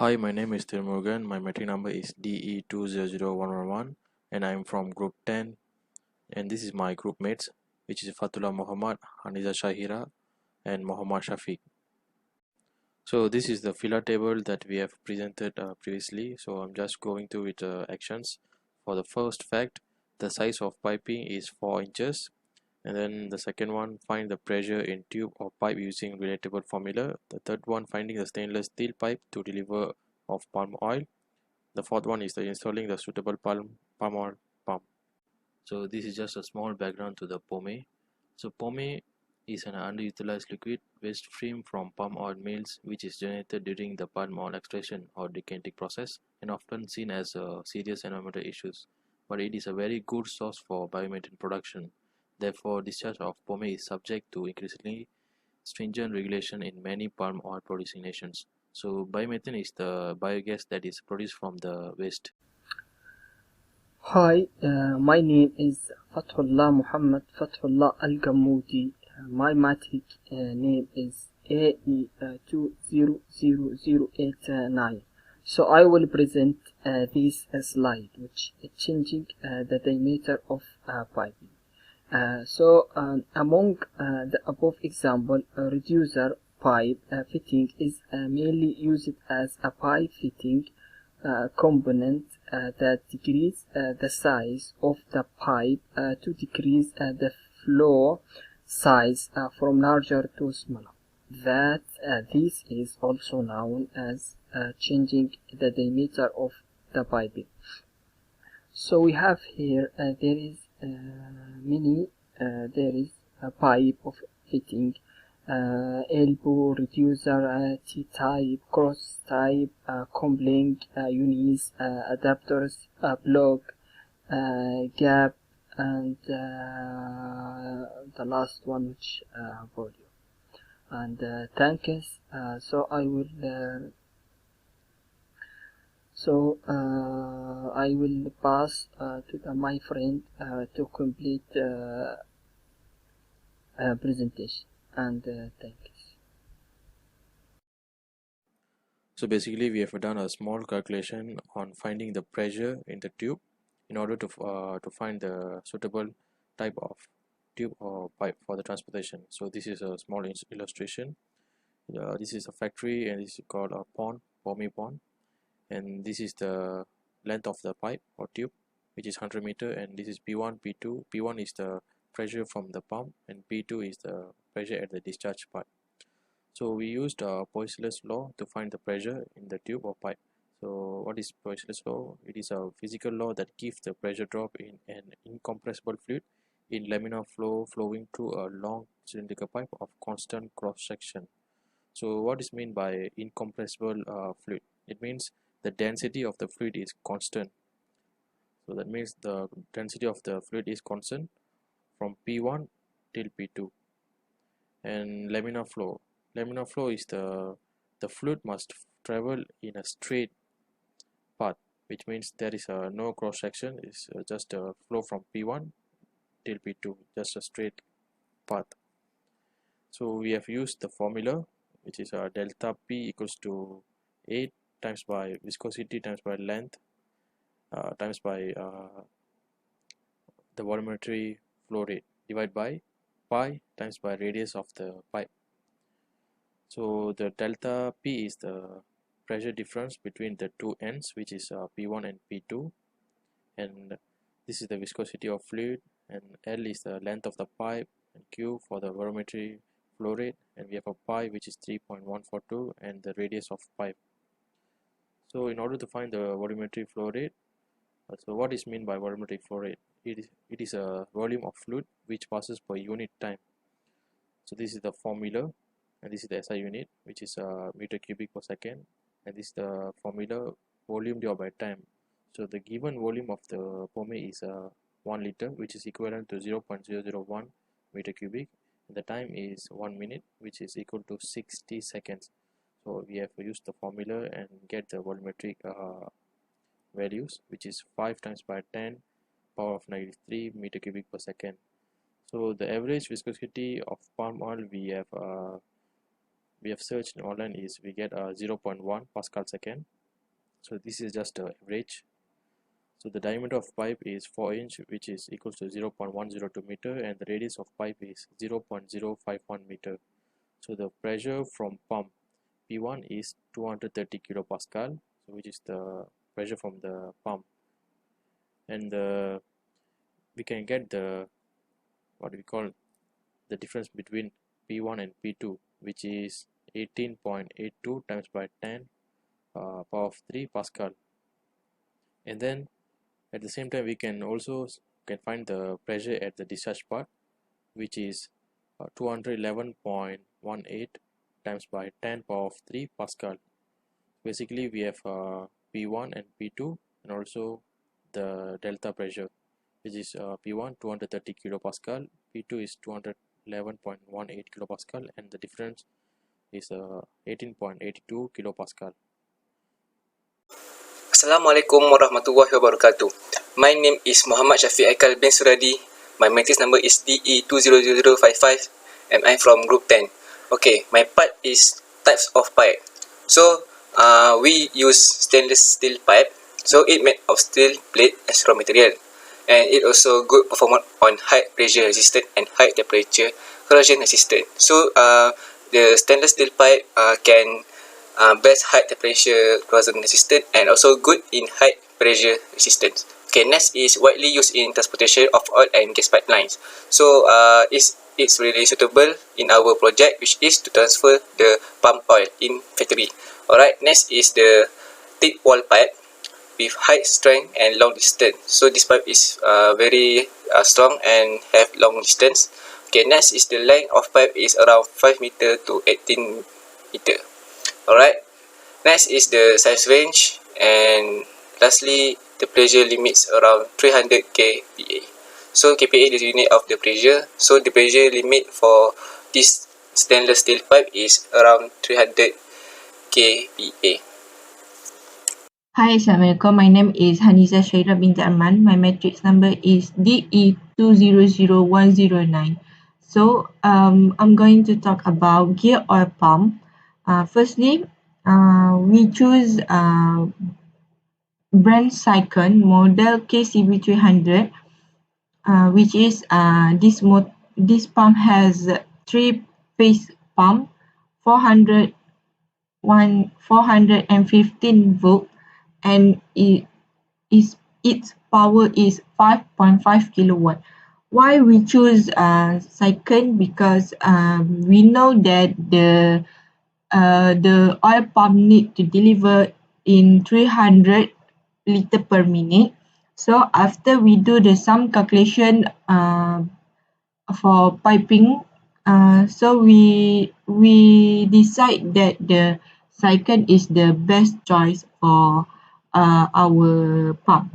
Hi, my name is Tirmurugan. My metric number is DE200111 and I'm from group 10, and this is my group mates, which is Fatullah Muhammad, Haniza Shahira and Muhammad Shafiq. So this is the filler table that we have presented previously. So I'm just going through with actions. For the first fact, the size of piping is 4 inches. And then the second one, find the pressure in tube or pipe using relatable formula. The third one, finding the stainless steel pipe to deliver of palm oil. The fourth one is the installing the suitable palm oil pump. So this is just a small background to the pomade. So pomade is an underutilized liquid waste stream from palm oil mills which is generated during the palm oil extraction or decanting process and often seen as serious environmental issues. But it is a very good source for biomethane production. Therefore, discharge of pomade is subject to increasingly stringent regulation in many palm oil producing nations. So biomethane is the biogas that is produced from the waste. Hi, my name is Fathullah Muhammad Fathullah Al Gamoudi. My matric name is AE200089. So I will present this slide, which is changing the diameter of piping. Among the above example, a reducer pipe fitting is mainly used as a pipe fitting component that decrease the size of the pipe to decrease the flow size from larger to smaller. This is also known as changing the diameter of the piping. So we have here there is a pipe of fitting, elbow, reducer, T-type, cross type, coupling, unis, adapters, plug, gap, and the last one which volume. And tanks. I will pass to my friend to complete presentation, and thanks. So basically we have done a small calculation on finding the pressure in the tube in order to find the suitable type of tube or pipe for the transportation. So this is a small illustration. This is a factory and this is called a pond, pomade pond, and this is the length of the pipe or tube, which is 100 meter, and this is P1, P2. P1 is the pressure from the pump and P2 is the pressure at the discharge pipe. So we used Poiseuille's law to find the pressure in the tube or pipe. So what is Poiseuille's law? It is a physical law that gives the pressure drop in an incompressible fluid in laminar flow flowing through a long cylindrical pipe of constant cross section. So what is meant by incompressible fluid? It means the density of the fluid is constant. So that means the density of the fluid is constant from P1 till P2. And laminar flow is the fluid must travel in a straight path, which means there is no cross section. It's just a flow from P1 till P2, just a straight path. So we have used the formula, which is delta P equals to 8 times by viscosity times by length times by the volumetry flow rate divided by pi times by radius of the pipe. So the delta P is the pressure difference between the two ends, which is P1 and P2, and this is the viscosity of fluid, and L is the length of the pipe, and Q for the volumetry flow rate, and we have a pi which is 3.142 and the radius of pipe. So in order to find the volumetry flow rate, so what is meant by volumetric flow rate? It is a volume of fluid which passes per unit time. So this is the formula, and this is the SI unit, which is meter cubic per second, and this is the formula volume divided by time. So the given volume of the pomade is 1 liter, which is equivalent to 0.001 meter cubic, and the time is 1 minute, which is equal to 60 seconds. So we have to use the formula and get the volumetric values, which is 5 times by 10 power of -3 meter cubic per second. So the average viscosity of palm oil we have we have searched online is we get 0.1 Pascal second. So this is just the average. So the diameter of pipe is 4 inch, which is equals to 0.102 meter, and the radius of pipe is 0.051 meter. So the pressure from pump P1 is 230 kilopascal, which is the pressure from the pump, and we can get the what we call the difference between P1 and P2, which is 18.82 times by 10 power of 3 Pascal. And then at the same time we can also find the pressure at the discharge part, which is 211.18 times by 10 power of 3 Pascal. Basically we have P1 and P2, and also the delta pressure, which is P1 230 kilopascal, P2 is 211.18 kilopascal, and the difference is 18.82 kilopascal. Assalamualaikum warahmatullahi wabarakatuh. My name is Muhammad Syafiq Aikal bin Suradi. My matrix number is DE20055 and I'm from group 10. Okay, my part is types of pipe. So, we use stainless steel pipe. So, it made of steel plate as raw material. And it also good performance on high pressure resistant and high temperature corrosion resistant. So, the stainless steel pipe can best high temperature corrosion resistant and also good in high pressure resistance. Okay, next is widely used in transportation of oil and gas pipelines. So it's really suitable in our project, which is to transfer the pump oil in factory. Alright, next is the thick wall pipe with high strength and long distance. So this pipe is very strong and have long distance. Okay, next is the length of pipe is around 5 meter to 18 meter. Alright, next is the size range, and lastly the pressure limits around 300 kPa. So kPa is the unit of the pressure, so the pressure limit for this stainless steel pipe is around 300 kPa. Hi, Assalamualaikum. My name is Haniza Shaira binti Arman. My matrix number is DE200109. So, I'm going to talk about gear oil pump. Firstly, we choose brand Cycon model KCB300, which is this pump has 3-phase pump, 415 volt, and its power is 5.5 kilowatt. Why we choose Cycon? Because we know that the oil pump need to deliver in 300 liter per minute. So after we do the sum calculation for piping, so we decide that the Cycon is the best choice for our pump.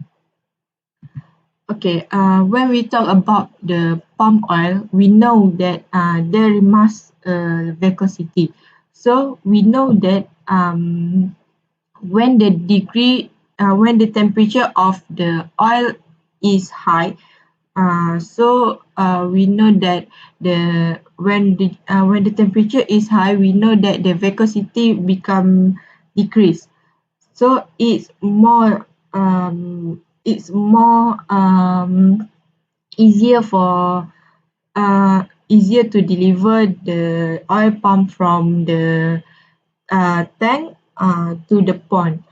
Okay, when we talk about the pump oil, we know that there must viscosity. So we know that when the temperature of the oil is high, so we know that when the temperature is high, we know that the viscosity become decrease. So it's more easier to deliver the oil pump from the tank to the pond.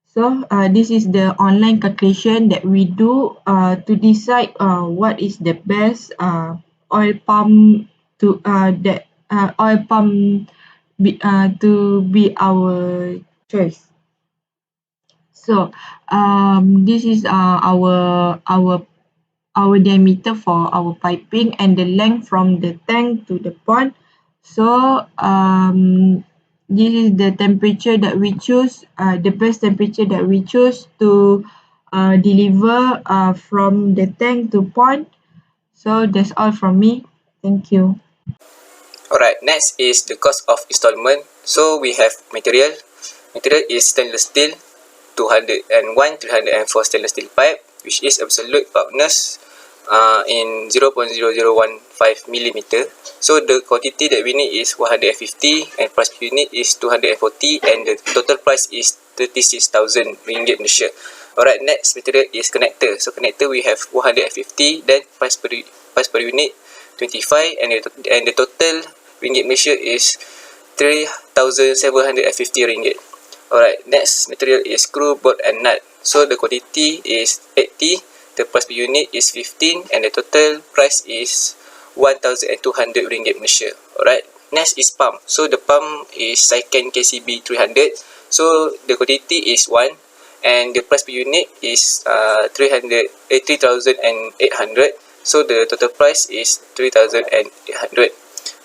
So this is the online calculation that we do to decide what is the best oil pump to be our choice. So this is our diameter for our piping and the length from the tank to the pond. So this is the temperature that we choose, the best temperature that we choose to deliver from the tank to pond. So that's all from me. Thank you. Alright, next is the cost of installment. So we have material. Material is stainless steel, 201, 304 stainless steel pipe, which is absolute roughness, in 0.0015 millimeter. So the quantity that we need is 150 and price per unit is 240 and the total price is 36,000 ringgit Malaysia. Alright, next material is connector. So connector we have 150, then price per unit 25 and the total ringgit Malaysia is 3,750 ringgit. Alright, next material is screw, bolt and nut. So the quantity is 80, the price per unit is 15 and the total price is 1,200 ringgit Malaysia. Alright, next is pump. So the pump is Syken KCB 300. So the quantity is 1 and the price per unit is 3,800. So the total price is 3,800.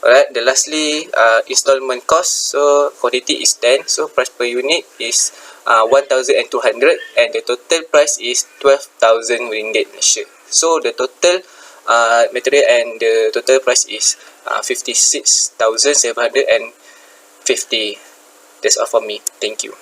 Alright, the lastly installment cost. So quantity is 10, so price per unit is 1,200 and the total price is 12,000 ringgit Malaysia. So the total material and the total price is 56,750. That's all for me. Thank you.